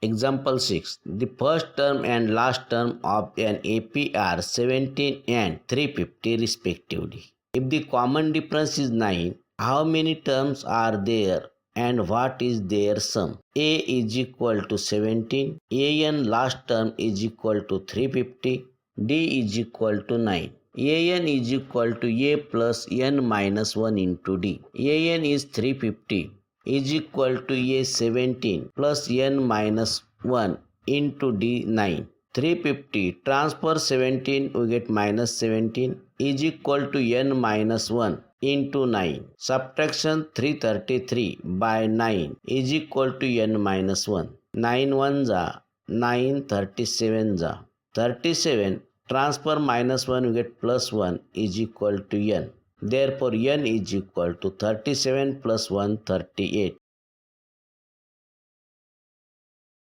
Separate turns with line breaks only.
Example 6. The first term and last term of an AP are 17 and 350 respectively. If the common difference is 9, how many terms are there and what is their sum? A is equal to 17, an last term is equal to 350, D is equal to 9. An is equal to A plus n minus 1 into D. An is 350 is equal to A 17 plus n minus 1 into D 9. 350 transfer 17 we get minus 17 is equal to n minus 1 into 9. Subtraction 333 by 9 is equal to n minus 1. 9 1 जा 9 37 जा 37 transfer minus 1 we get plus 1 is equal to n. Therefore n is equal to 37 plus 1 38.